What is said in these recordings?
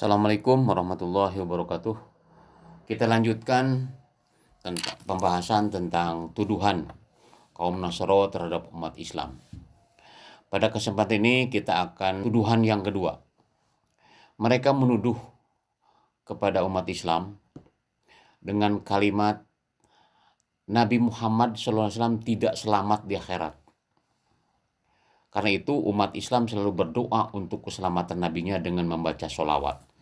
Assalamualaikum warahmatullahi wabarakatuh. Kita lanjutkan tentang pembahasan tentang tuduhan kaum Nasrani terhadap umat Islam. Pada kesempatan ini kita akan tuduhan yang kedua. Mereka menuduh kepada umat Islam dengan kalimat Nabi Muhammad SAW tidak selamat di akhirat. Karena itu umat Islam selalu berdoa untuk keselamatan nabinya dengan membaca sholawat.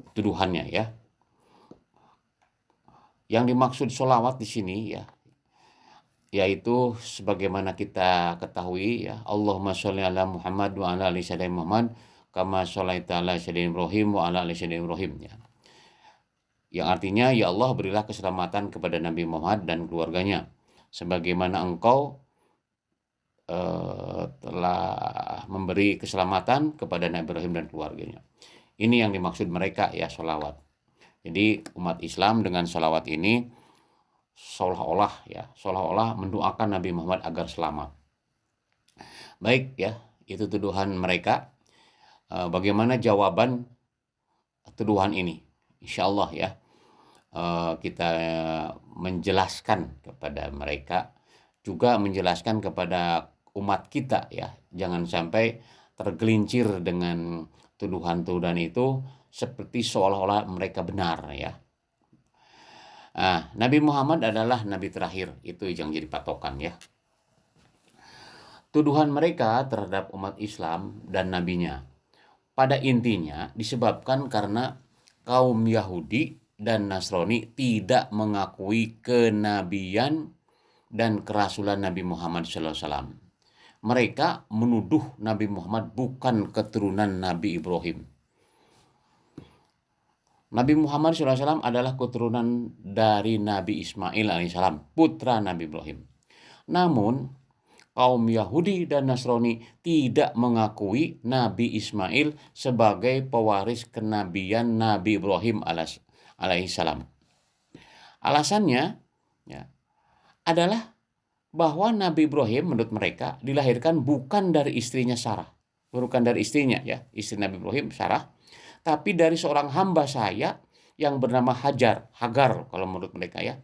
Tuduhannya ya. Yang dimaksud sholawat di sini ya, yaitu sebagaimana kita ketahui ya, Allahumma sholli ala Muhammad wa ala ali sayyidina Muhammad kama sholaita ala sayyidina Ibrahim wa ala ali sayyidina Ibrahim ya. Yang artinya ya Allah berilah keselamatan kepada Nabi Muhammad dan keluarganya sebagaimana engkau telah memberi keselamatan kepada Nabi Ibrahim dan keluarganya. Ini yang dimaksud mereka ya, sholawat. Jadi umat Islam dengan sholawat ini seolah-olah mendoakan Nabi Muhammad agar selamat. Baik ya, itu tuduhan mereka. Bagaimana jawaban tuduhan ini? Insya Allah ya, kita menjelaskan kepada mereka, juga menjelaskan kepada umat kita ya, jangan sampai tergelincir dengan tuduhan-tuduhan itu seperti seolah-olah mereka benar ya. Nabi Muhammad adalah nabi terakhir, itu yang jadi patokan ya. Tuduhan mereka terhadap umat Islam dan nabinya pada intinya disebabkan karena kaum Yahudi dan Nasrani tidak mengakui kenabian dan kerasulan Nabi Muhammad SAW. Mereka menuduh Nabi Muhammad bukan keturunan Nabi Ibrahim. Nabi Muhammad SAW adalah keturunan dari Nabi Ismail alaihissalam, putra Nabi Ibrahim. Namun, kaum Yahudi dan Nasrani tidak mengakui Nabi Ismail sebagai pewaris kenabian Nabi Ibrahim alaihissalam. Alasannya ya, adalah bahwa Nabi Ibrahim menurut mereka dilahirkan bukan dari istrinya Sarah, bukan dari istrinya ya, istri Nabi Ibrahim Sarah, tapi dari seorang hamba saya yang bernama Hagar kalau menurut mereka ya.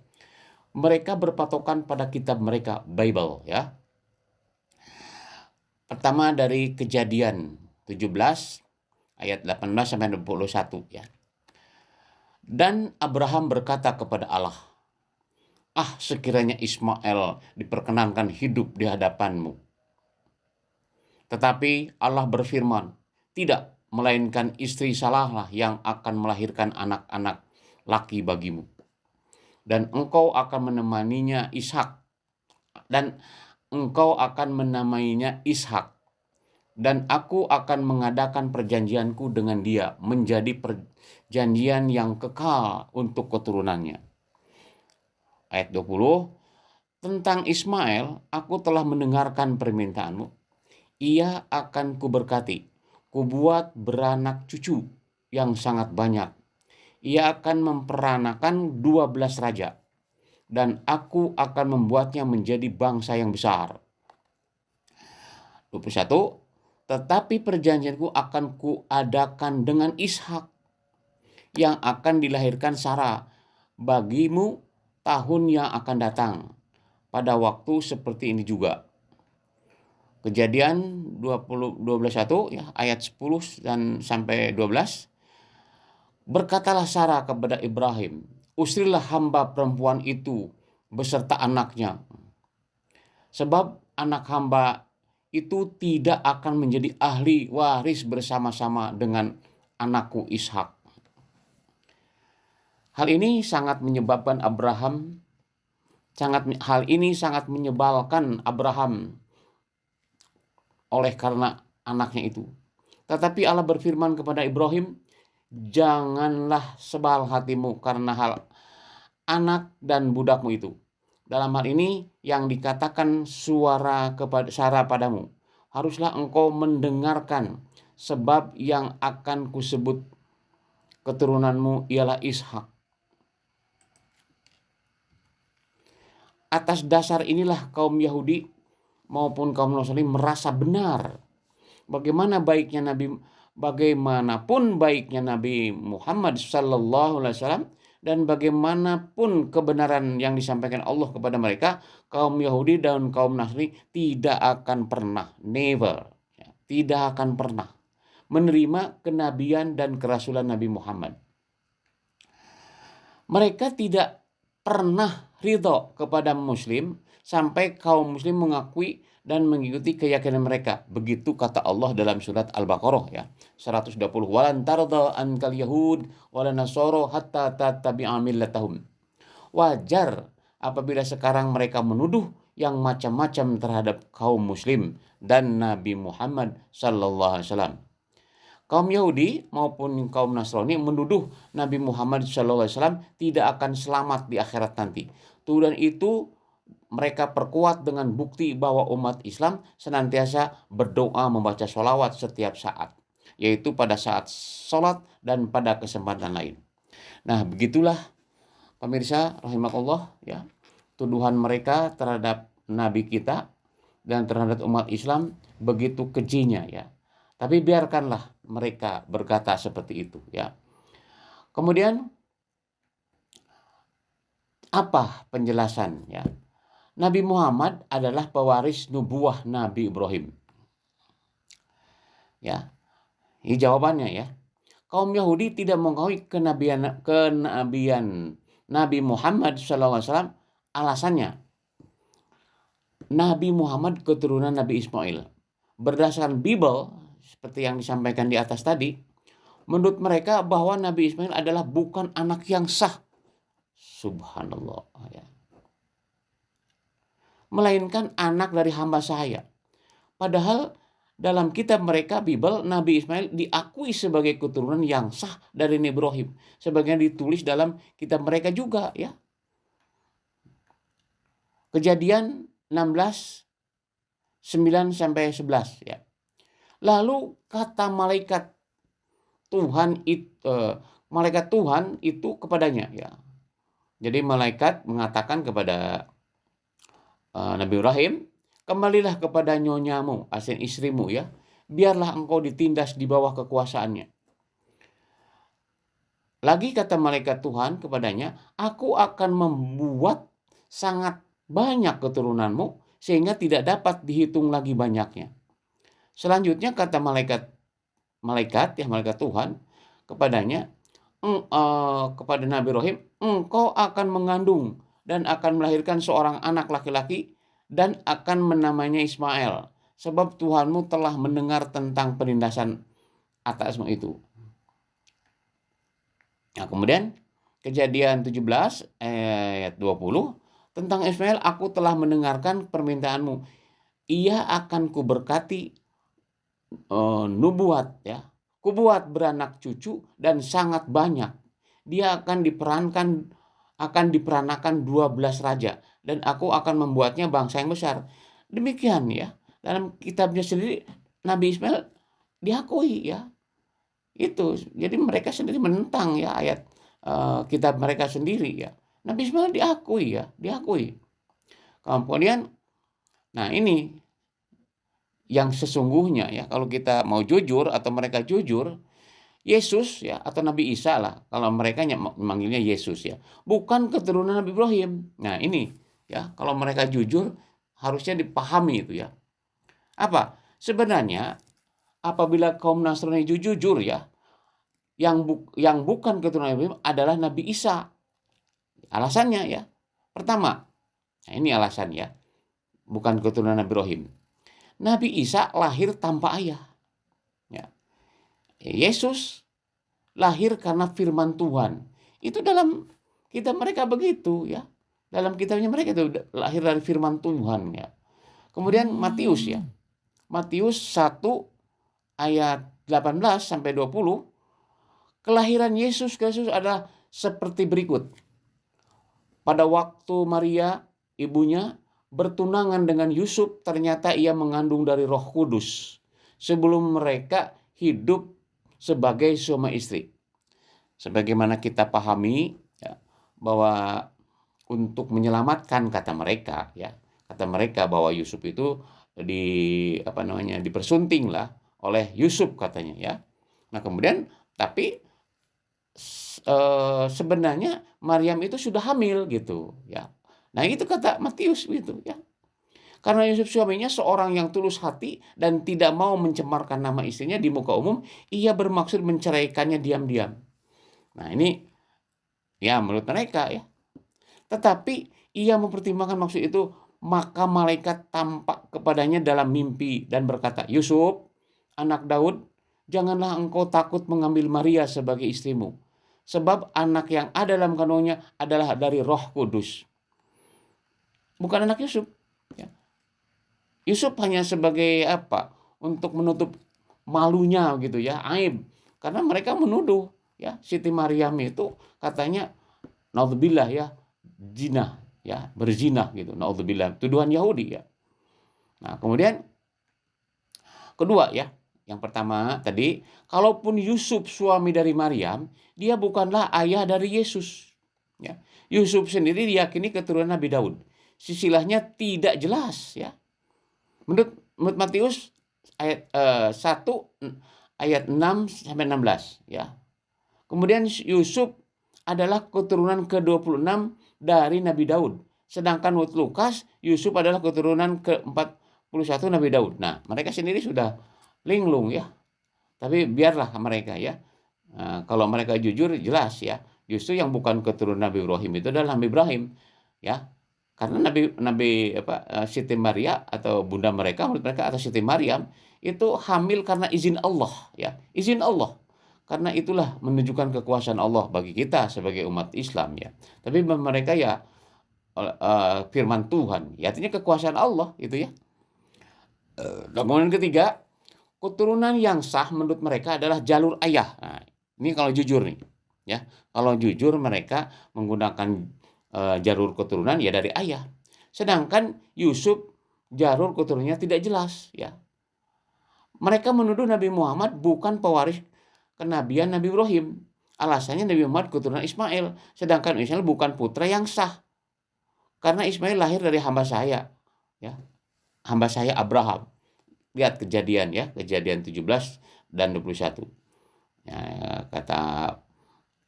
Mereka berpatokan pada kitab mereka Bible ya. Pertama dari Kejadian 17 ayat 18 sampai 21 ya. Dan Abraham berkata kepada Allah, sekiranya Ismail diperkenankan hidup di hadapanmu. Tetapi Allah berfirman, tidak, melainkan istri Sarahlah yang akan melahirkan anak-anak laki bagimu. Dan engkau akan menemaninya Ishak. Dan engkau akan menamainya Ishak. Dan aku akan mengadakan perjanjianku dengan dia menjadi perjanjian yang kekal untuk keturunannya. Ayat 20, tentang Ismail, aku telah mendengarkan permintaanmu. Ia akan kuberkati, kubuat beranak cucu yang sangat banyak. Ia akan memperanakan 12 raja, dan aku akan membuatnya menjadi bangsa yang besar. 21, tetapi perjanjianku akan kuadakan dengan Ishak, yang akan dilahirkan Sarah bagimu tahun yang akan datang pada waktu seperti ini juga. Kejadian 21 ya, ayat 10 dan sampai 12. Berkatalah Sarah kepada Ibrahim, usirlah hamba perempuan itu beserta anaknya, sebab anak hamba itu tidak akan menjadi ahli waris bersama-sama dengan anakku Ishak. Hal ini sangat menyebalkan Abraham oleh karena anaknya itu. Tetapi Allah berfirman kepada Ibrahim, janganlah sebal hatimu karena hal anak dan budakmu itu. Dalam hal ini yang dikatakan suara kepada Sarah padamu, haruslah engkau mendengarkan, sebab yang akan kusebut keturunanmu ialah Ishak. Atas dasar inilah kaum Yahudi maupun kaum Nasrani merasa benar bagaimana baiknya Nabi bagaimanapun baiknya Nabi Muhammad sallallahu alaihi wasallam dan bagaimanapun kebenaran yang disampaikan Allah kepada mereka, kaum Yahudi dan kaum Nasrani tidak akan pernah, never, ya, tidak akan pernah menerima kenabian dan kerasulan Nabi Muhammad. Mereka tidak pernah ridho kepada Muslim sampai kaum Muslim mengakui dan mengikuti keyakinan mereka. Begitu kata Allah dalam surat Al-Baqarah ya 120. Walan tarda ankal yahud wala nasara hatta tattabi'a millatahum. Wajar apabila sekarang mereka menuduh yang macam-macam terhadap kaum Muslim dan Nabi Muhammad sallallahu alaihi wasallam. Kaum Yahudi maupun kaum Nasrani menuduh Nabi Muhammad SAW tidak akan selamat di akhirat nanti. Tuduhan itu mereka perkuat dengan bukti bahwa umat Islam senantiasa berdoa membaca sholawat setiap saat, yaitu pada saat sholat dan pada kesempatan lain. Nah, begitulah pemirsa rahimakumullah ya, tuduhan mereka terhadap Nabi kita dan terhadap umat Islam begitu kejinya ya. Tapi biarkanlah mereka berkata seperti itu ya. Kemudian apa penjelasan ya? Nabi Muhammad adalah pewaris nubuah Nabi Ibrahim. Ya. Ini jawabannya ya. Kaum Yahudi tidak mengakui kenabian Nabi Muhammad SAW. Alasannya, Nabi Muhammad keturunan Nabi Ismail. Berdasarkan Bible, seperti yang disampaikan di atas tadi, menurut mereka bahwa Nabi Ismail adalah bukan anak yang sah. Subhanallah. Ya. Melainkan anak dari hamba sahaya. Padahal dalam kitab mereka, Bible, Nabi Ismail diakui sebagai keturunan yang sah dari Nabi Ibrahim. Sebagian ditulis dalam kitab mereka juga ya. Kejadian 16, 9-11 ya. Lalu kata malaikat Tuhan itu kepadanya ya. Jadi malaikat mengatakan kepada Nabi Ibrahim, kembalilah kepada nyonyamu, asli istrimu ya. Biarlah engkau ditindas di bawah kekuasaannya. Lagi kata malaikat Tuhan kepadanya, aku akan membuat sangat banyak keturunanmu sehingga tidak dapat dihitung lagi banyaknya. Selanjutnya kata malaikat Tuhan kepadanya, kepada Nabi Ibrahim, engkau akan mengandung dan akan melahirkan seorang anak laki-laki dan akan menamainya Ismail, sebab Tuhanmu telah mendengar tentang penindasan atasmu itu. Nah, kemudian Kejadian 17 ayat 20, tentang Ismail aku telah mendengarkan permintaanmu, ia akan kuberkati nubuat ya, kubuat beranak cucu dan sangat banyak. Dia akan diperanakan 12 raja dan aku akan membuatnya bangsa yang besar. Demikian ya, dalam kitabnya sendiri Nabi Ismail diakui ya. Itu jadi mereka sendiri menentang ya ayat kitab mereka sendiri ya. Nabi Ismail diakui. Kemudian nah ini yang sesungguhnya ya, kalau kita mau jujur atau mereka jujur, Yesus ya atau Nabi Isa lah, kalau mereka memanggilnya Yesus ya, bukan keturunan Nabi Ibrahim. Nah ini ya, kalau mereka jujur harusnya dipahami itu ya. Apa? Sebenarnya apabila kaum Nasrani jujur ya, yang bukan keturunan Nabi Ibrahim adalah Nabi Isa. Alasannya ya, pertama, nah ini alasan ya, bukan keturunan Nabi Ibrahim. Nabi Isa lahir tanpa ayah. Ya. Yesus lahir karena firman Tuhan. Itu dalam kitab mereka begitu ya. Dalam kitabnya mereka itu lahir dari firman Tuhan ya. Kemudian Matius ya. Matius 1 ayat 18-20. Kelahiran Yesus Kristus adalah seperti berikut. Pada waktu Maria, ibunya, bertunangan dengan Yusuf, ternyata ia mengandung dari Roh Kudus sebelum mereka hidup sebagai suami istri. Sebagaimana kita pahami ya, bahwa untuk menyelamatkan kata mereka bahwa Yusuf itu dipersunting lah oleh Yusuf katanya ya. Nah kemudian tapi sebenarnya Maryam itu sudah hamil gitu ya. Nah itu kata Matius gitu ya. Karena Yusuf suaminya seorang yang tulus hati dan tidak mau mencemarkan nama istrinya di muka umum, ia bermaksud menceraikannya diam-diam. Nah ini ya menurut mereka ya. Tetapi ia mempertimbangkan maksud itu, maka malaikat tampak kepadanya dalam mimpi dan berkata, Yusuf, anak Daud, janganlah engkau takut mengambil Maria sebagai istrimu. Sebab anak yang ada dalam kandungnya adalah dari Roh Kudus. Bukan anak Yusuf. Ya. Yusuf hanya sebagai apa? Untuk menutup malunya gitu ya, aib. Karena mereka menuduh ya Siti Maryam itu katanya naudzubillah ya, zina ya, berzina gitu. Naudzubillah, tuduhan Yahudi ya. Nah, kemudian kedua ya, yang pertama tadi, kalaupun Yusuf suami dari Maryam, dia bukanlah ayah dari Yesus. Ya. Yusuf sendiri diyakini keturunan Nabi Daud. Silsilahnya tidak jelas ya. Menurut Matius ayat 1 ayat 6 sampai 16 ya. Kemudian Yusuf adalah keturunan ke-26 dari Nabi Daud. Sedangkan menurut Lukas, Yusuf adalah keturunan ke-41 Nabi Daud. Nah, mereka sendiri sudah linglung ya. Tapi biarlah mereka ya. Nah, kalau mereka jujur jelas ya. Justru yang bukan keturunan Nabi Ibrahim itu adalah Nabi Ibrahim ya. Karena Siti Maria atau bunda mereka menurut mereka atau Siti Maryam itu hamil karena izin Allah ya. Izin Allah. Karena itulah menunjukkan kekuasaan Allah bagi kita sebagai umat Islam ya. Tapi mereka ya firman Tuhan, ya artinya kekuasaan Allah itu ya. Kemudian ketiga, keturunan yang sah menurut mereka adalah jalur ayah. Nah, ini kalau jujur nih ya. Kalau jujur mereka menggunakan jalur keturunan ya dari ayah. Sedangkan Yusuf jalur keturunannya tidak jelas ya. Mereka menuduh Nabi Muhammad bukan pewaris kenabian Nabi Ibrahim. Alasannya Nabi Muhammad keturunan Ismail, sedangkan Ismail bukan putra yang sah. Karena Ismail lahir dari hamba saya, ya. Hamba saya Abraham. Lihat kejadian ya, kejadian 17 dan 21. Ya, kata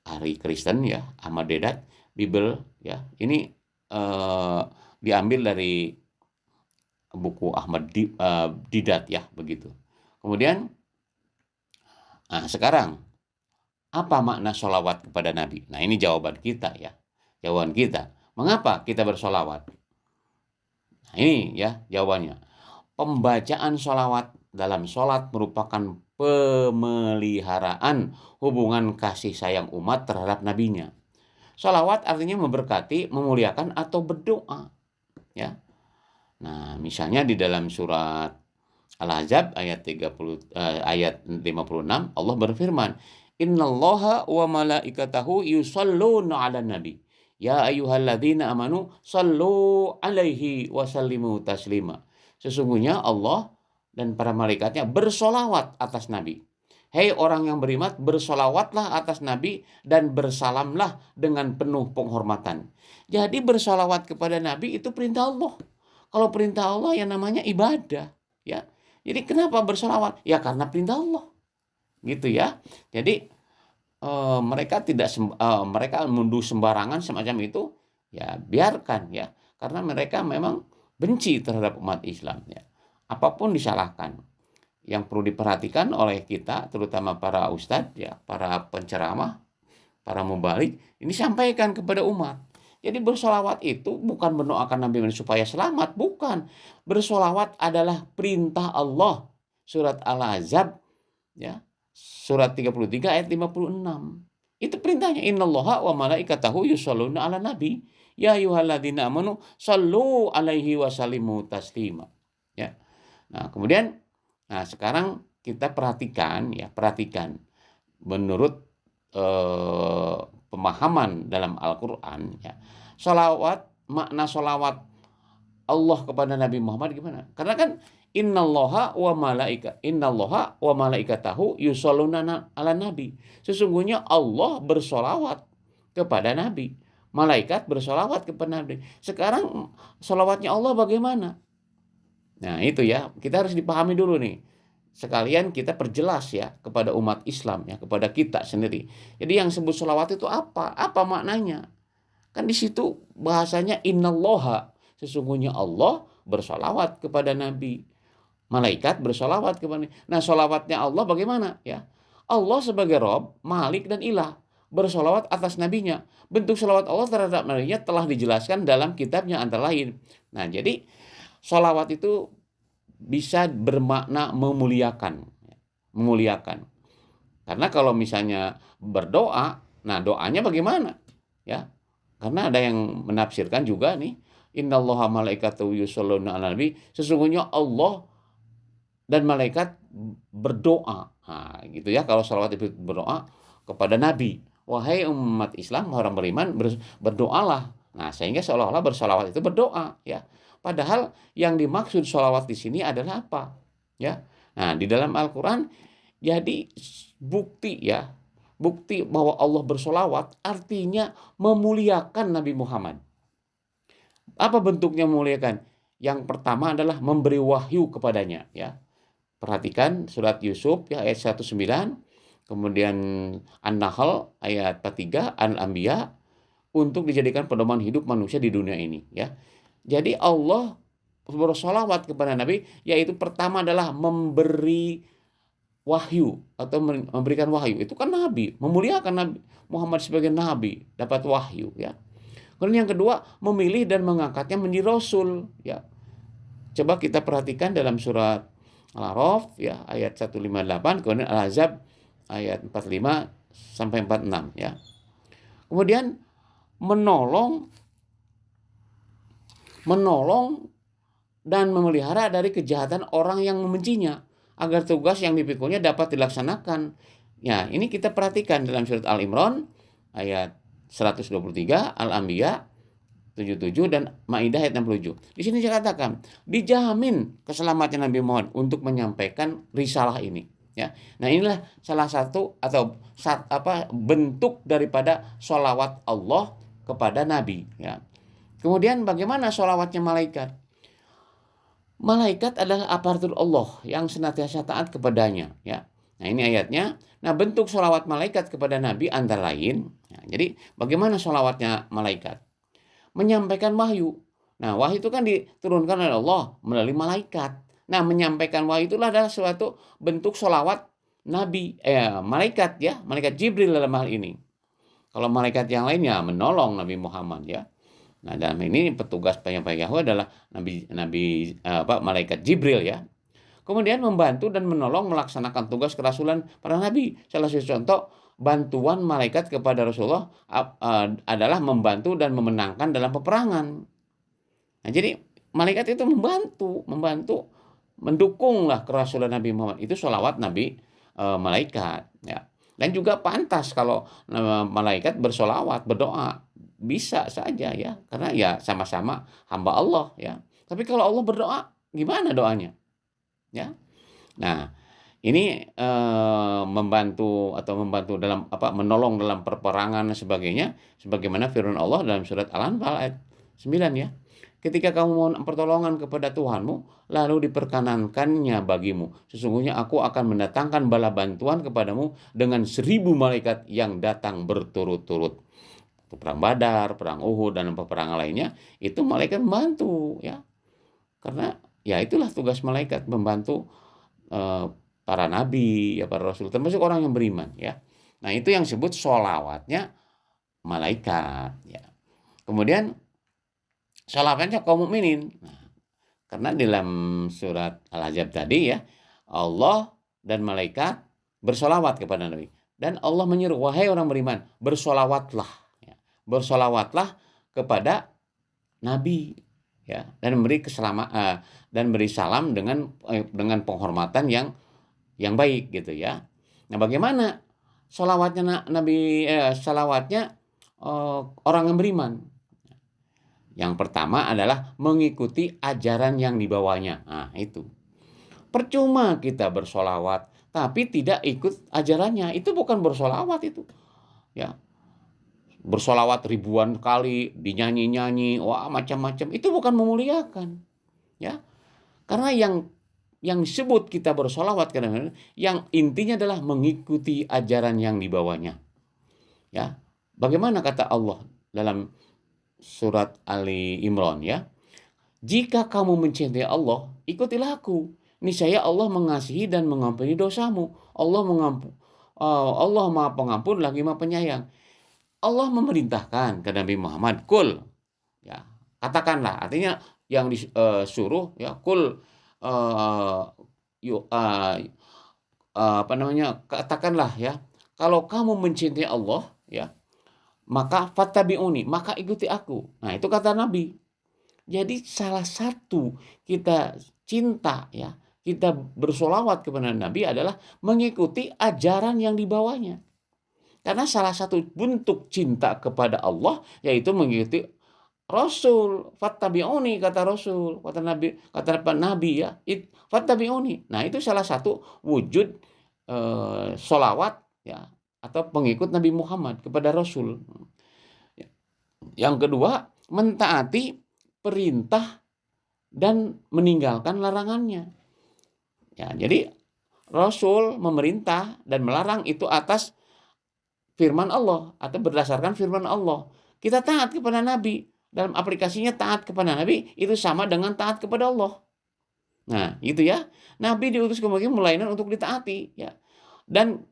ahli Kristen ya, Ahmad Dedat, Bible ya. Ini diambil dari buku Ahmad Didat ya, begitu. Kemudian sekarang apa makna sholawat kepada Nabi? Nah ini jawaban kita ya. Jawaban kita. Mengapa kita bersolawat? Nah ini ya jawabannya. Pembacaan sholawat dalam sholat merupakan pemeliharaan hubungan kasih sayang umat terhadap nabinya. Sholawat artinya memberkati, memuliakan, atau berdoa. Ya. Nah misalnya di dalam surat Al-Ahzab ayat 56 Allah berfirman, Innallaha wa malaikatahu yusalluna 'alan nabi. Ya ayyuhalladzina amanu sallu 'alaihi wa sallimu taslima. Sesungguhnya Allah dan para malaikatnya bersolawat atas nabi. Hei orang yang beriman, bersolawatlah atas nabi dan bersalamlah dengan penuh penghormatan. Jadi bersolawat kepada nabi itu perintah Allah. Kalau perintah Allah yang namanya ibadah, ya. Jadi kenapa bersolawat? Ya karena perintah Allah, gitu ya. Jadi mereka mereka menuduh sembarangan semacam itu, ya biarkan ya, karena mereka memang benci terhadap umat Islam ya. Apapun disalahkan. Yang perlu diperhatikan oleh kita, terutama para ustadz ya, para penceramah, para mubalik, ini sampaikan kepada umat. Jadi bersolawat itu bukan mendoakan Nabi Muhammad supaya selamat, bukan. Bersolawat adalah perintah Allah. Surat Al-Ahzab ya, surat 33 ayat 56. Itu perintahnya. Innallaha wa malaikatahu yusholluna 'alan nabi. Ya ayyuhalladzina amanu shallu 'alaihi wa sallimu taslima. Ya. Nah, kemudian sekarang kita perhatikan menurut pemahaman dalam Al-Quran ya, makna sholawat Allah kepada Nabi Muhammad gimana? Karena kan innallaha wa malaikatahu yusholluna 'alan nabi. Sesungguhnya Allah bersolawat kepada Nabi, malaikat bersolawat kepada Nabi. Sekarang sholawatnya Allah bagaimana? Nah itu ya, kita harus dipahami dulu nih. sekalian kita perjelas ya kepada umat Islam ya, kepada kita sendiri. Jadi yang sebut sholawat itu apa? Apa maknanya? Kan di situ bahasanya innallaha, sesungguhnya Allah bersolawat kepada Nabi. Malaikat bersolawat kepada Nabi. Nah, solawatnya Allah bagaimana ya? Allah sebagai Rob, Malik dan Ilah bersolawat atas nabinya. Bentuk solawat Allah terhadap nabinya telah dijelaskan dalam kitabnya antara lain. Nah, jadi solawat itu bisa bermakna memuliakan. Memuliakan. Karena kalau misalnya berdoa, nah doanya bagaimana? Ya. Karena ada yang menafsirkan juga nih, innallaha malaikatahu yusholluna 'alan nabi, sesungguhnya Allah dan malaikat berdoa. Nah, gitu ya, kalau salawat itu berdoa kepada nabi. Wahai umat Islam, orang beriman, berdoalah. Nah, sehingga seolah-olah bersalawat itu berdoa ya. Padahal yang dimaksud sholawat di sini adalah apa? Ya. Nah, di dalam Al-Qur'an jadi bukti ya, bukti bahwa Allah bersolawat artinya memuliakan Nabi Muhammad. Apa bentuknya memuliakan? Yang pertama adalah memberi wahyu kepadanya ya. Perhatikan surat Yusuf ya ayat 19, kemudian An-Nahl ayat 43, Al-Anbiya, untuk dijadikan pedoman hidup manusia di dunia ini ya. Jadi Allah bersolawat kepada Nabi, yaitu pertama adalah memberi wahyu atau memberikan wahyu. Itu kan Nabi, memuliakan Nabi Muhammad sebagai Nabi, dapat wahyu ya. Kemudian yang kedua, memilih dan mengangkatnya menjadi Rasul ya. Coba kita perhatikan dalam surat Al-A'raf ya ayat 158, kemudian Al-Ahzab ayat 45 sampai 46 ya. Kemudian menolong dan memelihara dari kejahatan orang yang membencinya, agar tugas yang dipikulnya dapat dilaksanakan. Ya, ini kita perhatikan dalam surat Al-Imran ayat 123, Al-Anbiya 77 dan Maidah ayat 67. Di sini dikatakan dijamin keselamatan Nabi Muhammad untuk menyampaikan risalah ini. Ya, nah inilah salah satu atau bentuk daripada sholawat Allah kepada Nabi. Ya. Kemudian bagaimana sholawatnya malaikat? Malaikat adalah aparatur Allah yang senantiasa taat kepadanya. Ya. Nah ini ayatnya. Nah bentuk sholawat malaikat kepada Nabi antara lain. Ya, jadi bagaimana sholawatnya malaikat? Menyampaikan wahyu. Nah wahyu itu kan diturunkan oleh Allah melalui malaikat. Nah menyampaikan wahyu itulah adalah suatu bentuk sholawat Nabi, malaikat ya, malaikat Jibril dalam hal ini. Kalau malaikat yang lainnya menolong Nabi Muhammad ya. Nah dalam ini petugas penyampai Yahweh adalah malaikat Jibril ya. Kemudian membantu dan menolong melaksanakan tugas kerasulan para nabi. Salah satu contoh bantuan malaikat kepada Rasulullah adalah membantu dan memenangkan dalam peperangan. Nah jadi malaikat itu membantu mendukunglah kerasulan Nabi Muhammad. Itu sholawat Nabi malaikat ya. Dan juga pantas kalau malaikat bersolawat, berdoa, bisa saja ya, karena ya sama-sama hamba Allah ya. Tapi kalau Allah berdoa, gimana doanya? Ya. Nah, ini membantu dalam menolong dalam peperangan dan sebagainya, sebagaimana firman Allah dalam surat Al-Anfal ayat 9 ya. Ketika kamu mohon pertolongan kepada Tuhanmu, lalu diperkenankannya bagimu, sesungguhnya aku akan mendatangkan bala bantuan kepadamu dengan 1000 malaikat yang datang berturut-turut. Perang Badar, perang Uhud, dan peperangan lainnya, itu malaikat membantu ya. Karena ya itulah tugas malaikat, membantu para nabi, ya para rasul, termasuk orang yang beriman ya. Nah itu yang disebut sholawatnya malaikat ya. Kemudian sholawatnya kaum mukminin. Nah, karena dalam surat Al-Ahzab tadi ya, Allah dan malaikat bersolawat kepada Nabi. Dan Allah menyuruh, wahai orang beriman, bersolawatlah. Ya. Bersolawatlah kepada Nabi. Ya, dan beri salam dengan penghormatan yang baik gitu ya. Nah, bagaimana sholawatnya salawatnya orang yang beriman? Yang pertama adalah mengikuti ajaran yang dibawanya. Nah, itu. Percuma kita bersolawat, tapi tidak ikut ajarannya. Itu bukan bersolawat itu. Ya. Bersolawat ribuan kali, dinyanyi-nyanyi, wah macam-macam. Itu bukan memuliakan. Ya. Karena yang yang disebut kita bersolawat karena yang intinya adalah mengikuti ajaran yang dibawanya. Ya, bagaimana kata Allah dalam surat Ali Imran ya? Jika kamu mencintai Allah, ikutilah aku. Niscaya Allah mengasihi dan mengampuni dosamu. Allah Maha Pengampun lagi Maha Penyayang. Allah memerintahkan ke Nabi Muhammad, kul, ya, katakanlah, artinya yang disuruh ya, kul, katakanlah ya, kalau kamu mencintai Allah ya, maka fattabi'uni, maka ikuti aku. Nah, itu kata Nabi. Jadi salah satu kita cinta ya, kita bersolawat kepada Nabi adalah mengikuti ajaran yang dibawanya. Karena salah satu bentuk cinta kepada Allah yaitu mengikuti Rasul. Fattabi'uni, kata Rasul, kata Nabi ya, fattabi'uni. Nah, itu salah satu wujud solawat ya, atau pengikut Nabi Muhammad kepada Rasul. Yang kedua, mentaati perintah dan meninggalkan larangannya. Ya, jadi Rasul memerintah dan melarang itu atas firman Allah atau berdasarkan firman Allah. Kita taat kepada Nabi. Dalam aplikasinya taat kepada Nabi itu sama dengan taat kepada Allah. Nah, itu ya. Nabi diutus kemudian melainkan untuk ditaati ya. Dan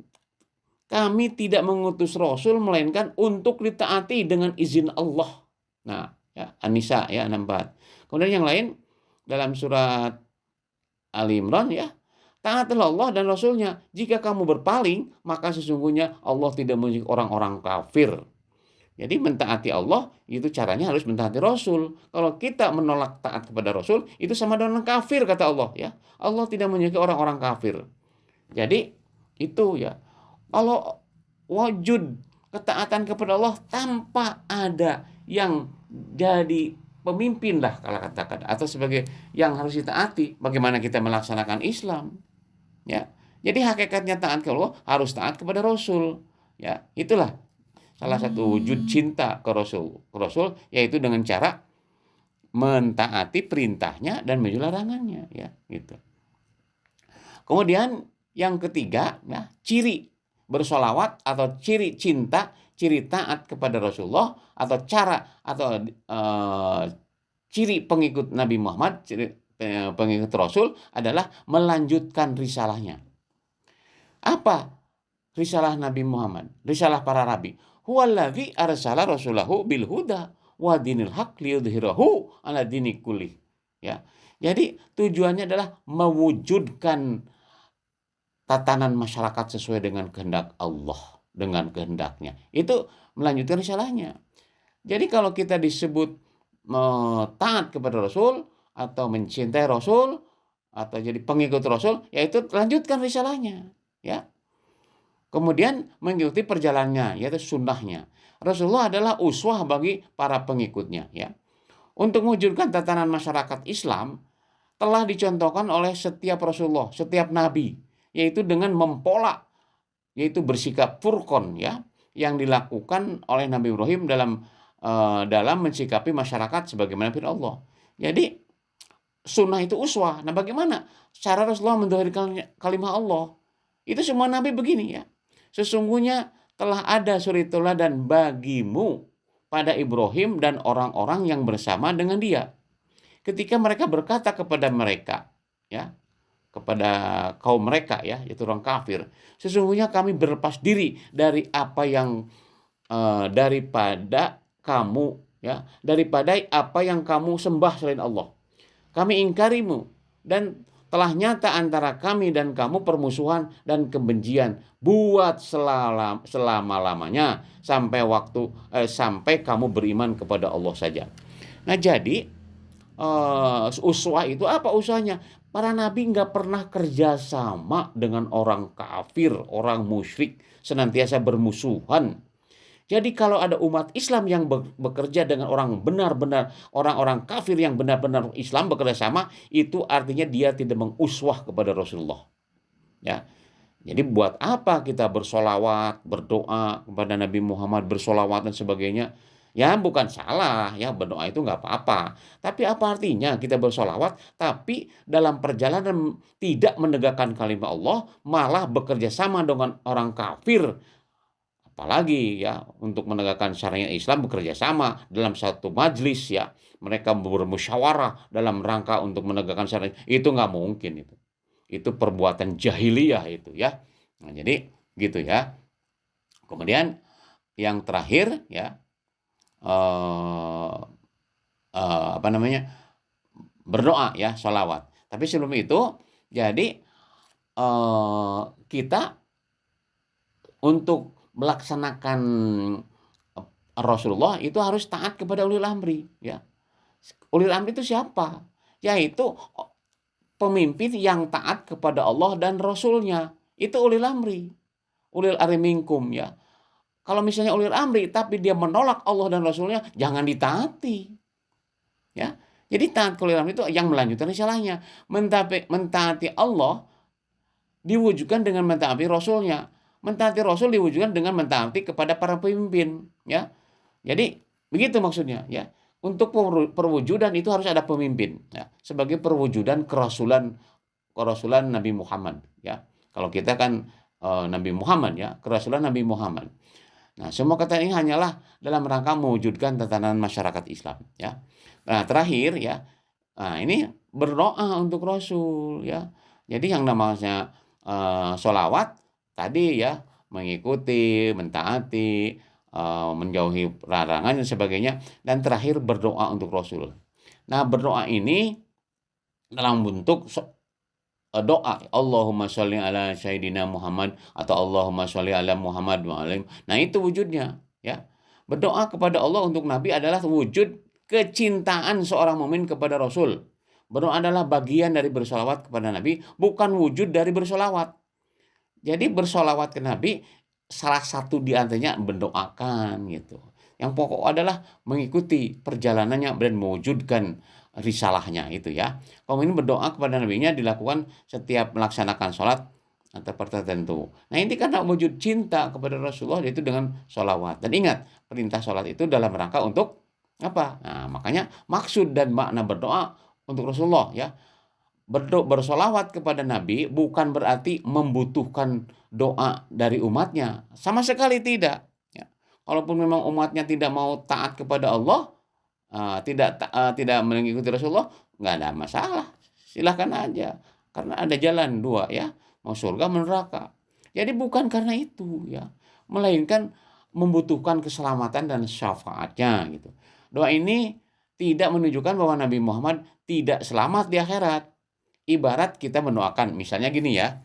kami tidak mengutus Rasul melainkan untuk ditaati dengan izin Allah. Nah, ya, An-Nisa ya 64. Kemudian yang lain dalam surat Ali Imran ya, taatlah Allah dan Rasulnya. Jika kamu berpaling, maka sesungguhnya Allah tidak menyukai orang-orang kafir. Jadi mentaati Allah, itu caranya harus mentaati Rasul. Kalau kita menolak taat kepada Rasul, itu sama dengan kafir, kata Allah. Ya, Allah tidak menyukai orang-orang kafir. Jadi, itu ya. Kalau wujud ketaatan kepada Allah tanpa ada yang jadi pemimpin lah, kalau katakan, atau sebagai yang harus ditaati, bagaimana kita melaksanakan Islam? Ya, jadi hakikatnya taat ke Allah harus taat kepada Rasul. Ya, itulah salah satu wujud cinta ke Rasul yaitu dengan cara mentaati perintahnya dan menjauhi larangannya. Ya, gitu. Kemudian yang ketiga, ya, ciri bersolawat atau ciri cinta, ciri taat kepada Rasulullah atau cara atau ciri pengikut Nabi Muhammad, ciri pengikut Rasul adalah melanjutkan risalahnya. Apa risalah Nabi Muhammad? Risalah para nabi. Huwallazi arsala rasulahu bil huda wa dinil haq liyudhhirahu ala dini kulli. Ya. Jadi tujuannya adalah mewujudkan tatanan masyarakat sesuai dengan kehendak Allah, dengan kehendaknya. Itu melanjutkan risalahnya. Jadi kalau kita disebut taat kepada Rasul atau mencintai Rasul atau jadi pengikut Rasul, yaitu lanjutkan risalahnya, ya. Kemudian mengikuti perjalanannya, yaitu sunnahnya. Rasulullah adalah uswah bagi para pengikutnya, ya. Untuk mewujudkan tatanan masyarakat Islam telah dicontohkan oleh setiap Rasulullah, setiap nabi, yaitu dengan mempolak, yaitu bersikap furqon, ya, yang dilakukan oleh Nabi Ibrahim dalam mensikapi masyarakat sebagaimana firman Allah. Jadi sunnah itu uswah. Nah, bagaimana cara Rasulullah mendahulukan kalimat Allah? Itu semua nabi begini, ya. Sesungguhnya telah ada suri teladan bagimu pada Ibrahim dan orang-orang yang bersama dengan dia. Ketika mereka berkata kepada mereka, ya, kepada kaum mereka, ya, yaitu orang kafir, sesungguhnya kami berlepas diri dari apa yang daripada kamu, ya, daripada apa yang kamu sembah selain Allah. Kami ingkarimu dan telah nyata antara kami dan kamu permusuhan dan kebencian buat selama-lamanya sampai kamu beriman kepada Allah saja. Nah, jadi uswah itu apa usahanya? Para nabi nggak pernah kerjasama dengan orang kafir, orang musyrik, senantiasa bermusuhan. Jadi kalau ada umat Islam yang bekerja dengan orang-orang kafir yang benar-benar Islam bekerja sama, itu artinya dia tidak menguswah kepada Rasulullah. Ya. Jadi buat apa kita bersolawat, berdoa kepada Nabi Muhammad, bersolawat dan sebagainya? Ya bukan salah ya berdoa itu nggak apa-apa. Tapi apa artinya kita bersolawat tapi dalam perjalanan tidak menegakkan kalimat Allah malah bekerja sama dengan orang kafir. Apalagi ya untuk menegakkan syariat Islam bekerja sama dalam satu majlis ya. Mereka bermusyawarah dalam rangka untuk menegakkan syariat. Itu nggak mungkin itu. Itu perbuatan jahiliyah itu ya. Nah, jadi gitu ya. Kemudian yang terakhir ya eh, apa namanya berdoa ya sholawat. Tapi sebelum itu jadi kita untuk melaksanakan Rasulullah itu harus taat kepada ulil amri ya. Ulil amri itu siapa? Yaitu pemimpin yang taat kepada Allah dan Rasulnya. Itu ulil amri. Ulil amri minkum ya. Kalau misalnya ulil amri tapi dia menolak Allah dan Rasulnya, jangan ditaati. Ya. Jadi taat ulil amri itu yang melanjutkan risalahnya. Mentaati Allah diwujudkan dengan mentaati Rasulnya. Mentaati Rasul diwujudkan dengan mentaati kepada para pemimpin. Ya. Jadi begitu maksudnya ya. Untuk perwujudan itu harus ada pemimpin ya. Sebagai perwujudan kerasulan Nabi Muhammad ya. Kalau kita kan Nabi Muhammad ya, kerasulan Nabi Muhammad. Nah, semua kata ini hanyalah dalam rangka mewujudkan tatanan masyarakat Islam ya. Nah, terakhir ya. Nah, ini berdoa untuk Rasul ya. Jadi yang namanya sholawat tadi ya mengikuti, mentaati, menjauhi larangan dan sebagainya, dan terakhir berdoa untuk Rasul. Nah, berdoa ini dalam bentuk doa Allahumma sholli ala Sayyidina Muhammad atau Allahumma sholli ala Muhammad wa alim. Nah, itu wujudnya ya. Berdoa kepada Allah untuk Nabi adalah wujud kecintaan seorang mukmin kepada Rasul. Berdoa adalah bagian dari bersolawat kepada Nabi, bukan wujud dari bersolawat. Jadi bersolawat ke Nabi salah satu di antaranya mendoakan gitu. Yang pokok adalah mengikuti perjalanannya dan mewujudkan risalahnya itu ya. Kaum ini berdoa kepada nabinya dilakukan setiap melaksanakan sholat atau tertentu. Nah, ini karena wujud cinta kepada Rasulullah yaitu dengan sholawat. Dan ingat, perintah sholat itu dalam rangka untuk apa? Nah, makanya maksud dan makna berdoa untuk Rasulullah ya. Bersolawat kepada Nabi bukan berarti membutuhkan doa dari umatnya. Sama sekali tidak. Ya. Kalaupun memang umatnya tidak mau taat kepada Allah, tidak mengikuti Rasulullah, nggak ada masalah. Silahkan aja. Karena ada jalan dua ya, mau surga mau neraka. Jadi bukan karena itu ya, melainkan membutuhkan keselamatan dan syafaatnya gitu. Doa ini tidak menunjukkan bahwa Nabi Muhammad tidak selamat di akhirat. Ibarat kita mendoakan, misalnya gini ya,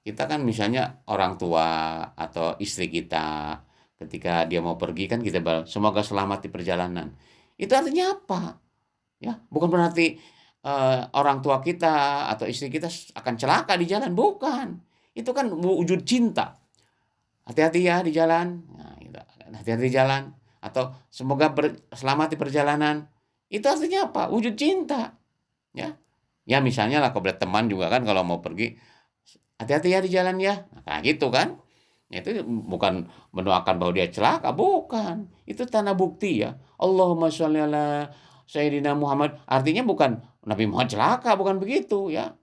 kita kan misalnya orang tua atau istri kita, ketika dia mau pergi kan kita semoga selamat di perjalanan. Itu artinya apa? Ya, bukan berarti orang tua kita atau istri kita akan celaka di jalan, bukan. Itu kan wujud cinta. Hati-hati ya di jalan, nah, hati-hati di jalan, atau semoga selamat di perjalanan. Itu artinya apa? Wujud cinta, ya. Ya misalnya lah kepada teman juga kan kalau mau pergi, hati-hati ya di jalan ya. Nah gitu kan. Itu bukan mendoakan bahwa dia celaka, bukan. Itu tanda bukti ya. Allahumma sholli ala Sayyidina Muhammad. Artinya bukan Nabi Muhammad celaka, bukan begitu ya.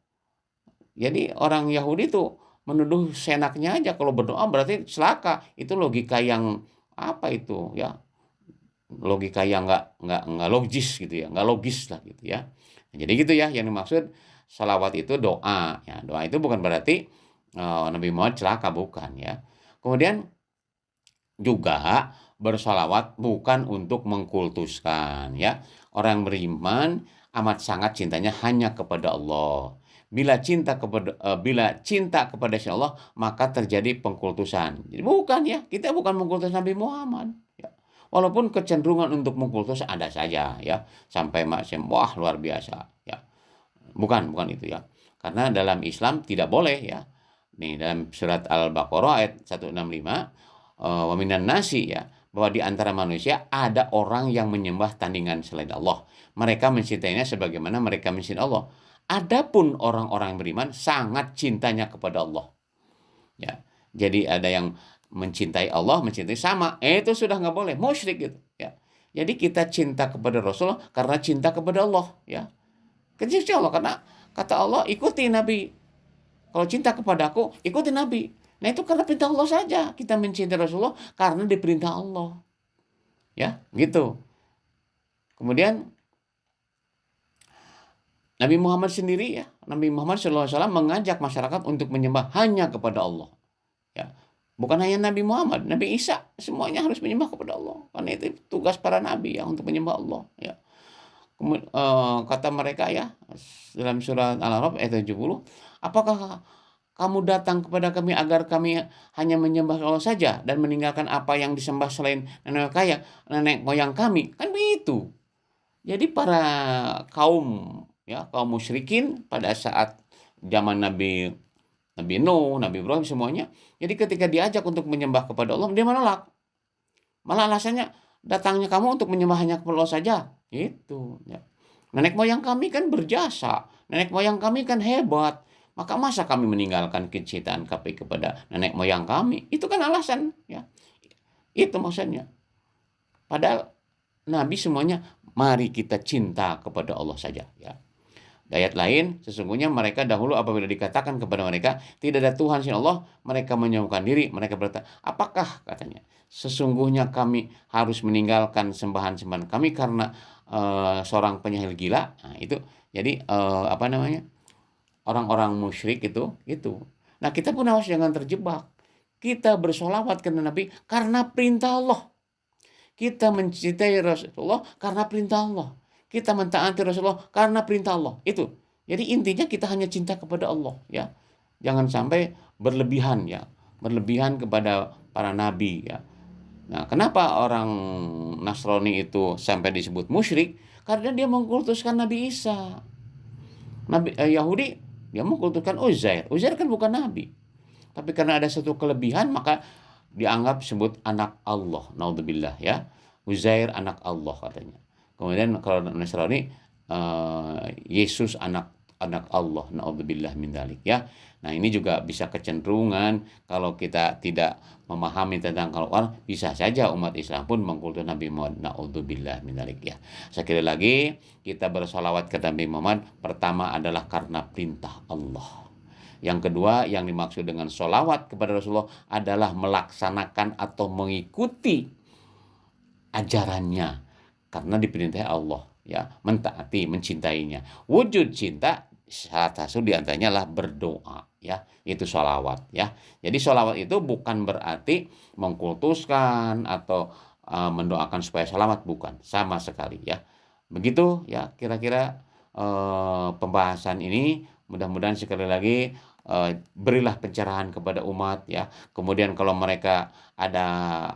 Jadi orang Yahudi itu menuduh senaknya aja kalau berdoa berarti celaka. Itu logika yang apa itu ya. Logika yang nggak logis gitu ya, nggak logis lah gitu ya. Jadi gitu ya yang dimaksud salawat itu doa ya. Doa itu bukan berarti Nabi Muhammad celaka, bukan ya. Kemudian juga bersalawat bukan untuk mengkultuskan ya. Orang beriman amat sangat cintanya hanya kepada Allah. Bila cinta kepada Allah maka terjadi pengkultusan. Jadi bukan ya, kita bukan mengkultus Nabi Muhammad ya. Walaupun kecenderungan untuk mengkultus ada saja ya, sampai macam wah luar biasa ya. Bukan itu ya. Karena dalam Islam tidak boleh ya. Nih dalam surat Al-Baqarah ayat 165 wa minan nasi ya, bahwa di antara manusia ada orang yang menyembah tandingan selain Allah. Mereka mencintainya sebagaimana mereka mencintai Allah. Adapun orang-orang beriman sangat cintanya kepada Allah. Ya. Jadi ada yang mencintai Allah, mencintai sama, itu sudah nggak boleh, musyrik gitu ya. Jadi kita cinta kepada Rasulullah karena cinta kepada Allah ya. Kecinta Allah karena kata Allah ikuti Nabi. Kalau cinta kepada aku, ikuti Nabi. Nah itu karena perintah Allah saja. Kita mencintai Rasulullah karena diperintah Allah. Ya, gitu. Kemudian Nabi Muhammad sendiri ya, Nabi Muhammad SAW mengajak masyarakat untuk menyembah hanya kepada Allah. Ya, bukan hanya Nabi Muhammad, Nabi Isa semuanya harus menyembah kepada Allah. Karena itu tugas para nabi ya untuk menyembah Allah. Ya. Kata mereka ya dalam surat Al-A'raf ayat 70, apakah kamu datang kepada kami agar kami hanya menyembah Allah saja dan meninggalkan apa yang disembah selain nenek moyang kami? Kan begitu. Jadi para kaum musyrikin pada saat zaman Nabi Nuh, Nabi Ibrahim semuanya. Jadi ketika diajak untuk menyembah kepada Allah, dia menolak. Malah alasannya, datangnya kamu untuk menyembah hanya kepada Allah saja. Itu. Ya. Nenek moyang kami kan berjasa. Nenek moyang kami kan hebat. Maka masa kami meninggalkan kecintaan kami kepada nenek moyang kami? Itu kan alasan. Ya. Itu maksudnya. Padahal Nabi semuanya, mari kita cinta kepada Allah saja. Ya. Di ayat lain, sesungguhnya mereka dahulu apabila dikatakan kepada mereka, tidak ada Tuhan selain Allah, mereka menyombongkan diri, mereka berkata, apakah katanya, sesungguhnya kami harus meninggalkan sembahan-sembahan kami karena seorang penyihir gila. Nah, itu jadi orang-orang musyrik itu. Nah, kita pun harus jangan terjebak. Kita bersolawat kepada Nabi karena perintah Allah. Kita mencintai Rasulullah karena perintah Allah. Kita mentaati Rasulullah karena perintah Allah. Itu. Jadi intinya kita hanya cinta kepada Allah ya. Jangan sampai berlebihan ya. Berlebihan kepada para nabi ya. Nah, kenapa orang Nasrani itu sampai disebut musyrik? Karena dia mengkultuskan Nabi Isa. Yahudi dia mengkultuskan Uzair. Uzair kan bukan nabi. Tapi karena ada satu kelebihan maka dianggap sebut anak Allah. Naudzubillah ya. Uzair anak Allah katanya. Kemudian kalau Nasrani Yesus anak Allah. Naudzubillah min dzalik ya. Nah, ini juga bisa kecenderungan kalau kita tidak memahami tentang Al-Qur'an, bisa saja umat Islam pun mengkultuskan Nabi Muhammad. Naudzubillah min dzalik ya. Sekali lagi kita bersolawat ke Nabi Muhammad pertama adalah karena perintah Allah. Yang kedua yang dimaksud dengan solawat kepada Rasulullah adalah melaksanakan atau mengikuti ajarannya karena diperintah Allah ya, mentaati, mencintainya. Wujud cinta salah satu di antaranya adalah berdoa ya, itu sholawat ya. Jadi sholawat itu bukan berarti mengkultuskan atau mendoakan supaya selamat, bukan, sama sekali ya. Begitu ya kira-kira pembahasan ini. Mudah-mudahan sekali lagi berilah pencerahan kepada umat ya. Kemudian kalau mereka ada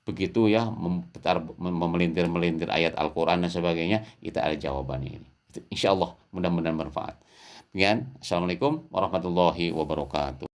begitu ya memelintir ayat Al-Qur'an dan sebagainya, kita ada jawabannya ini. Insyaallah mudah-mudahan bermanfaat. Assalamualaikum warahmatullahi wabarakatuh.